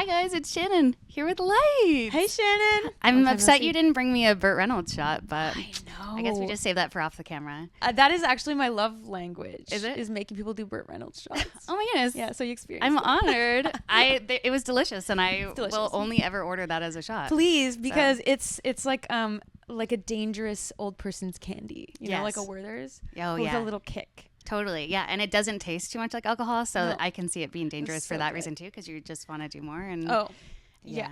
Hi guys, it's Shannon here with Lights. Hey Shannon. I'm upset you didn't bring me a Burt Reynolds shot, but I know. I guess we just save that for off the camera. That is actually my love language. Is it? Is making people do Burt Reynolds shots. Oh my goodness. Yeah, so you experienced I'm it. honored. It was delicious, and I will only ever order that as a shot. Please, because it's like a dangerous old person's candy. You know, like a Werther's. Oh with yeah. a little kick. Totally, yeah, and it doesn't taste too much like alcohol, so No. I can see it being dangerous It's for so that good. reason too, because you just want to do more. And Yeah.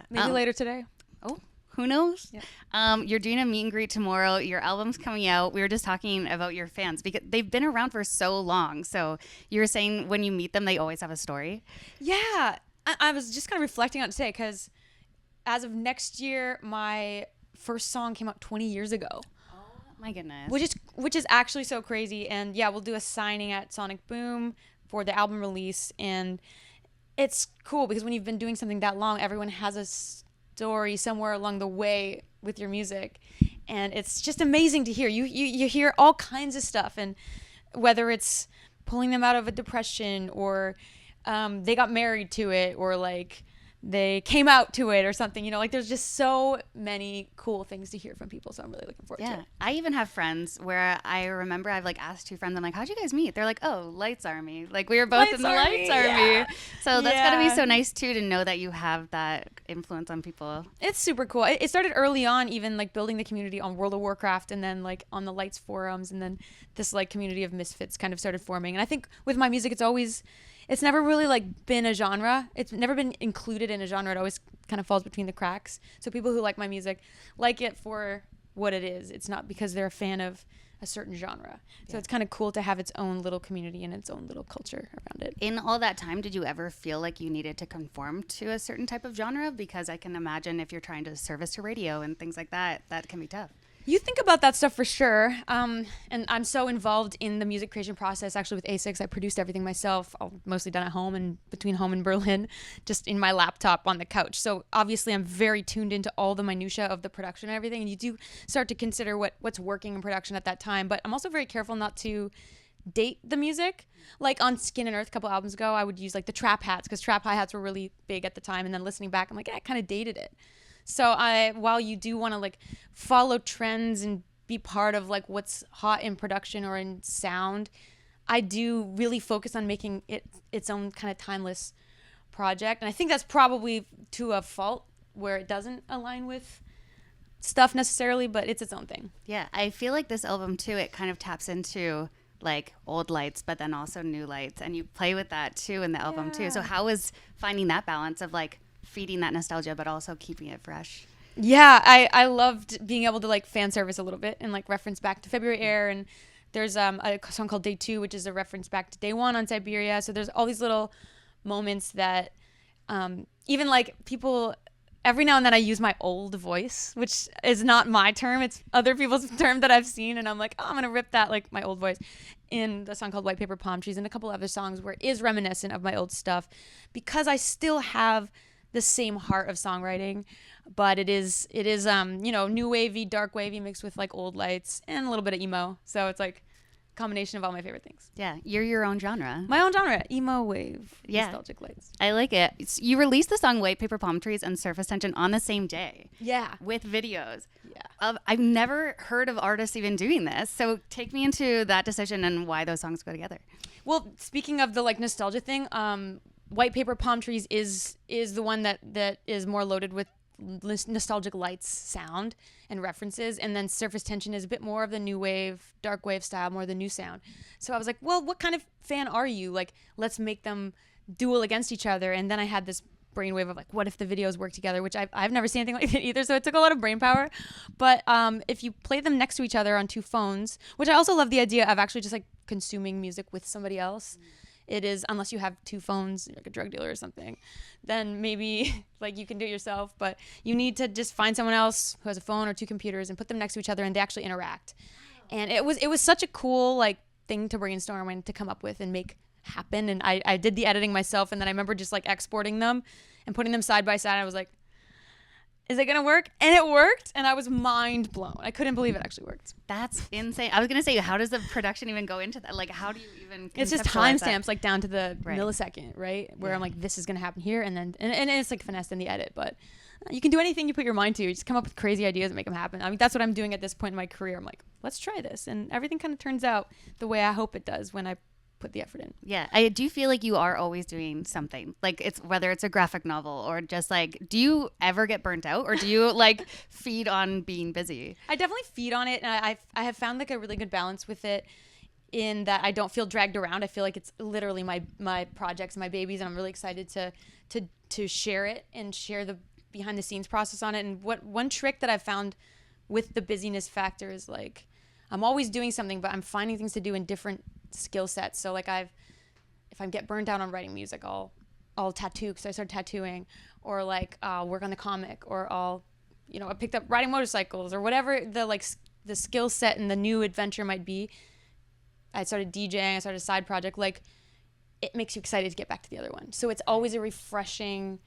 Maybe Later today. Oh, who knows? Yeah. You're doing a meet and greet tomorrow. Your album's coming out. We were just talking about your fans because they've been around for so long. So you were saying when you meet them, they always have a story. Yeah, I was just kind of reflecting on it today because as of next year, my first song came out 20 years ago. My goodness. Which is actually so crazy. And yeah, we'll do a signing at Sonic Boom for the album release, and it's cool because when you've been doing something that long, everyone has a story somewhere along the way with your music, and it's just amazing to hear. You hear all kinds of stuff, and whether it's pulling them out of a depression or they got married to it, or like they came out to it or something, you know, like there's just so many cool things to hear from people. So I'm really looking forward to it. I even have friends where I remember I've like asked two friends, I'm like, how'd you guys meet? They're like, oh, Lights Army. Like we were both in the Lights Army. Yeah. So that's gotta be so nice too, to know that you have that influence on people. It's super cool. It started early on, even like building the community on World of Warcraft, and then like on the Lights forums, and then this like community of misfits kind of started forming. And I think with my music, it's never really like been a genre. It's never been included in a genre. It always kind of falls between the cracks. So people who like my music like it for what it is. It's not because they're a fan of a certain genre. So it's kind of cool to have its own little community and its own little culture around it. In all that time, did you ever feel like you needed to conform to a certain type of genre? Because I can imagine if you're trying to service to radio and things like that, that can be tough. You think about that stuff for sure. And I'm so involved in the music creation process. Actually, with A6, I produced everything myself, mostly done at home and between home and Berlin, just in my laptop on the couch. So obviously, I'm very tuned into all the minutia of the production and everything. And you do start to consider what's working in production at that time. But I'm also very careful not to date the music. Like on Skin and Earth a couple albums ago, I would use like the trap hats, because trap hi-hats were really big at the time. And then listening back, I'm like, I kind of dated it. So while you do want to like follow trends and be part of like what's hot in production or in sound, I do really focus on making it its own kind of timeless project. And I think that's probably to a fault where it doesn't align with stuff necessarily, but it's its own thing. Yeah, I feel like this album too, it kind of taps into like old Lights, but then also new Lights, and you play with that too in the album too. So how was finding that balance of like feeding that nostalgia but also keeping it fresh? Yeah, I loved being able to like fan service a little bit and like reference back to February Air, and there's a song called Day 2, which is a reference back to Day 1 on Siberia. So there's all these little moments that even like people, every now and then I use my old voice, which is not my term, it's other people's term that I've seen, and I'm like, oh, I'm gonna rip that, like my old voice, in the song called White Paper Palm Trees and a couple other songs where it is reminiscent of my old stuff, because I still have the same heart of songwriting, but it is you know, new wavy, dark wavy mixed with like old Lights and a little bit of emo. So it's like a combination of all my favorite things. Yeah, you're your own genre. My own genre, emo wave, nostalgic Lights. I like it. You released the song White Paper Palm Trees and Surface Tension on the same day. Yeah. With videos. Yeah. I've never heard of artists even doing this. So take me into that decision and why those songs go together. Well, speaking of the like nostalgia thing, White Paper Palm Trees is the one that is more loaded with nostalgic Lights sound and references, and then Surface Tension is a bit more of the new wave, dark wave style, more the new sound. So I was like, well, what kind of fan are you? Like, let's make them duel against each other. And then I had this brainwave of like, what if the videos work together, which I've never seen anything like it either, so it took a lot of brain power. But if you play them next to each other on two phones, which I also love the idea of actually just like consuming music with somebody else. It is, unless you have two phones, like a drug dealer or something, then maybe like you can do it yourself, but you need to just find someone else who has a phone or two computers and put them next to each other, and they actually interact. And it was such a cool like thing to brainstorm and to come up with and make happen. And I did the editing myself, and then I remember just like exporting them and putting them side by side. I was like, Is it gonna work? And it worked, and I was mind blown. I couldn't believe it actually worked. That's insane. I was gonna say, how does the production even go into that? Like, how do you even? It's just timestamps, like down to the millisecond, right? Where Yeah. I'm like, this is gonna happen here, and then and it's like finessed in the edit, but you can do anything you put your mind to. You just come up with crazy ideas and make them happen. I mean, that's what I'm doing at this point in my career. I'm like, let's try this, and everything kind of turns out the way I hope it does when I put the effort in. Yeah, I do feel like you are always doing something. Like, it's whether it's a graphic novel or just like, do you ever get burnt out, or do you like feed on being busy? I definitely feed on it, and I have found like a really good balance with it, in that I don't feel dragged around. I feel like it's literally my projects, my babies, and I'm really excited to share it and share the behind the scenes process on it. And one trick that I've found with the busyness factor is like, I'm always doing something, but I'm finding things to do in different skill sets. So like if I get burned out on writing music, I'll tattoo, because I started tattooing, or like work on the comic, or I picked up riding motorcycles, or whatever the skill set and the new adventure might be. I started DJing, I started a side project. Like, it makes you excited to get back to the other one. So it's always a refreshing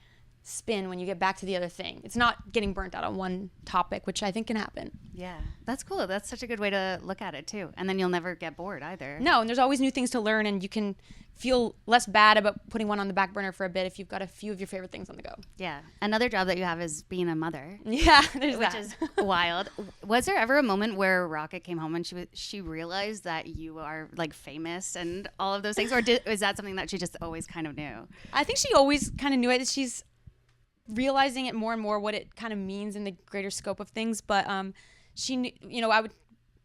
spin when you get back to the other thing. It's not getting burnt out on one topic, which I think can happen. Yeah, that's cool. That's such a good way to look at it too. And then you'll never get bored either. No, and there's always new things to learn, and you can feel less bad about putting one on the back burner for a bit if you've got a few of your favorite things on the go. Yeah. Another job that you have is being a mother. Yeah, there's which that. is wild. Was there ever a moment where Rocket came home and she realized that you are like famous and all of those things, or is that something that she just always kind of knew? I think she always kind of knew it. She's realizing it more and more what it kind of means in the greater scope of things. But she knew, I would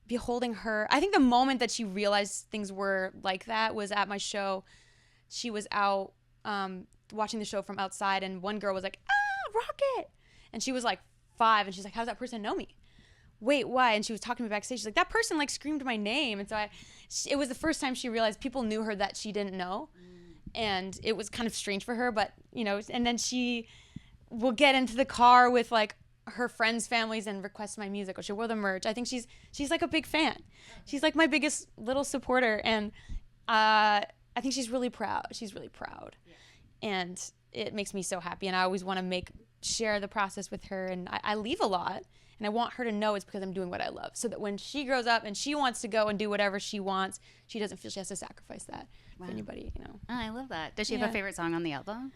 be holding her. I think the moment that she realized things were like that was at my show. She was out watching the show from outside, and one girl was like, Rocket. And she was like 5, and she's like, how does that person know me? Wait, why? And she was talking to me backstage. She's like, that person like screamed my name. And so it was the first time she realized people knew her that she didn't know. And it was kind of strange for her, but and then she will get into the car with like her friends' families and request my music, or she'll wear the merch. I think she's like a big fan. She's like my biggest little supporter, and I think she's really proud. She's really proud. Yeah. And it makes me so happy, and I always want to share the process with her, and I leave a lot, and I want her to know it's because I'm doing what I love, so that when she grows up and she wants to go and do whatever she wants, she doesn't feel she has to sacrifice that for anybody, Oh, I love that. Does she have a favorite song on the album?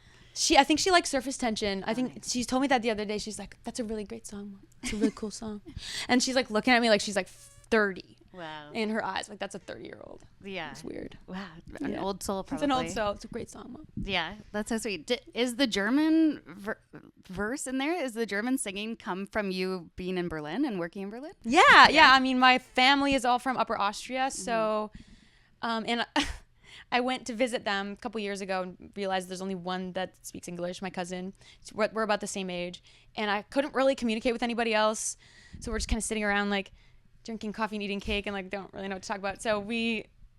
I think she likes Surface Tension. I think she's told me that the other day. She's like, that's a really great song, Mom. It's a really cool song. And she's like looking at me like she's like 30. Wow. In her eyes. Like, that's a 30-year-old. Yeah. It's weird. Wow. An old soul, probably. It's an old soul. It's a great song, Mom. Yeah. That's so sweet. Is the German verse in there? Is the German singing come from you being in Berlin and working in Berlin? Yeah. I mean, my family is all from Upper Austria. So, and I went to visit them a couple years ago and realized there's only one that speaks English, my cousin. We're about the same age. And I couldn't really communicate with anybody else. So we're just kind of sitting around like drinking coffee and eating cake and like don't really know what to talk about. So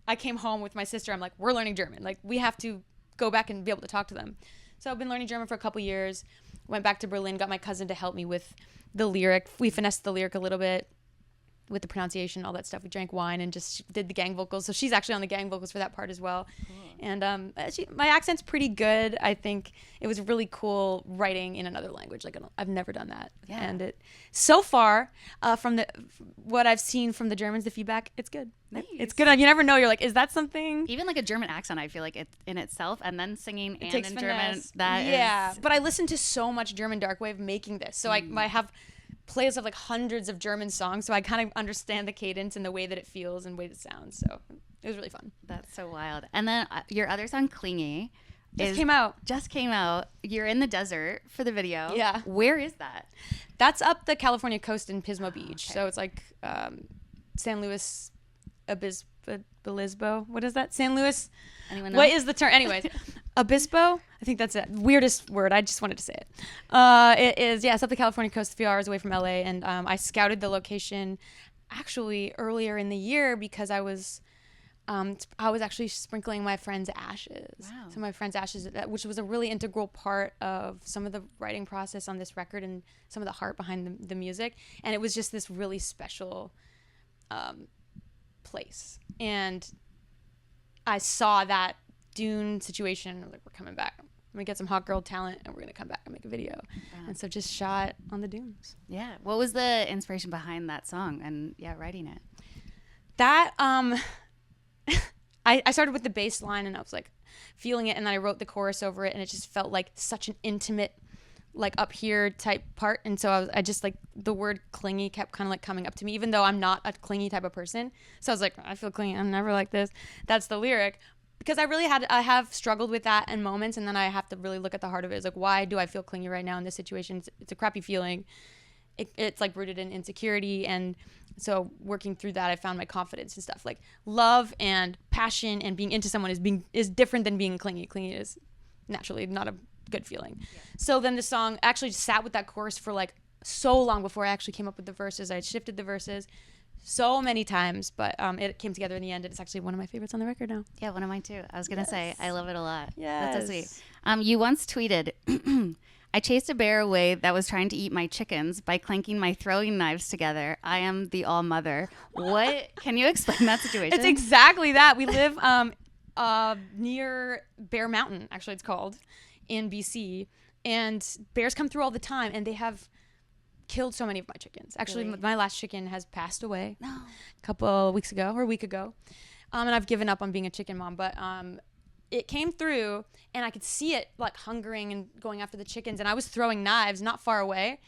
I came home with my sister. I'm like, we're learning German. Like, we have to go back and be able to talk to them. So I've been learning German for a couple years. Went back to Berlin, got my cousin to help me with the lyric. We finessed the lyric a little bit with the pronunciation, all that stuff. We drank wine and just did the gang vocals. So she's actually on the gang vocals for that part as well. Cool. And my accent's pretty good. I think it was really cool writing in another language. Like, I've never done that. Yeah. And so far, from what I've seen from the Germans, the feedback, it's good. Nice. It's good. You never know. You're like, is that something? Even like a German accent, I feel like it's in itself, and then singing and in finesse. German. Yeah. But I listened to so much German dark wave making this. So I have playlists of like hundreds of German songs, so I kind of understand the cadence and the way that it feels and the way that it sounds. So it was really fun. That's so wild. And then your other song, Clingy, just came out. You're in the desert for the video. Yeah. Where is that? That's up the California coast in Pismo Beach. Okay. So it's like San Luis Obispo. What is that? San Luis. Anyone know? What is the term? Anyways, Obispo. I think that's it. Weirdest word. I just wanted to say it. It is. Yeah, it's up the California coast, a few hours away from LA, and I scouted the location actually earlier in the year because I was actually sprinkling my friend's ashes. Wow. So my friend's ashes, which was a really integral part of some of the writing process on this record and some of the heart behind the music. And it was just this really special place. And I saw that dune situation, like, we're coming back. I'm gonna get some hot girl talent, and we're gonna come back and make a video. And so just shot on the dunes. Yeah. What was the inspiration behind that song and writing it? That I started with the bass line, and I was like feeling it, and then I wrote the chorus over it, and it just felt like such an intimate, like up here type part. And so I just like the word clingy kept kind of like coming up to me, even though I'm not a clingy type of person. So I was like, I feel clingy, I'm never like this. That's the lyric. Because I have struggled with that in moments, and then I have to really look at the heart of it. It's like, why do I feel clingy right now in this situation? It's a crappy feeling. It's like rooted in insecurity, and so working through that, I found my confidence and stuff. Like love and passion and being into someone is different than being clingy. Clingy is naturally not a good feeling. Yeah. So then the song actually sat with that chorus for like so long before I actually came up with the verses. I shifted the verses so many times, but it came together in the end, and it's actually one of my favorites on the record now. Yeah, one of mine too. I was gonna say I love it a lot. Yes. That's so sweet. You once tweeted, I chased a bear away that was trying to eat my chickens by clanking my throwing knives together. I am the all mother. What? Can you explain that situation? It's exactly that. We live near Bear Mountain, actually it's called, in BC, and bears come through all the time, and they have killed so many of my chickens. Actually, Really? my last chicken has passed away a couple weeks ago, or a week ago, and I've given up on being a chicken mom, but it came through, and I could see it like hungering and going after the chickens, and I was throwing knives not far away,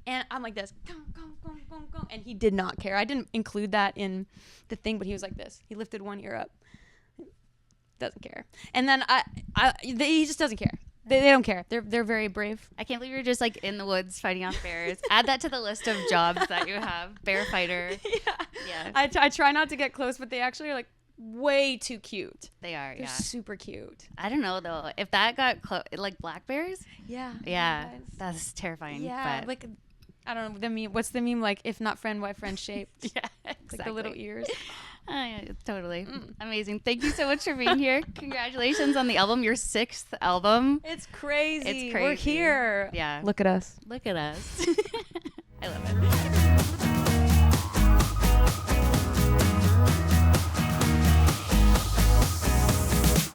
and I'm like this, and he did not care. I didn't include that in the thing, but he was like this. He lifted one ear up, doesn't care, and then he just doesn't care. They don't care. They're very brave. I can't believe you're just like in the woods fighting off bears. Add that to the list of jobs that you have. Bear fighter. Yeah. I try not to get close, but they actually are like way too cute. They are. They're super cute. I don't know though. If that got like black bears. Yeah. Yeah. That's terrifying. Yeah. But like I don't know the meme. What's the meme like? If not friend, why friend shaped? yeah. Exactly. Like the little ears. Yeah, totally. Amazing. Thank you so much for being here. Congratulations on the album, your 6th album. It's crazy. It's crazy. We're here. Yeah. Look at us. Look at us. I love it.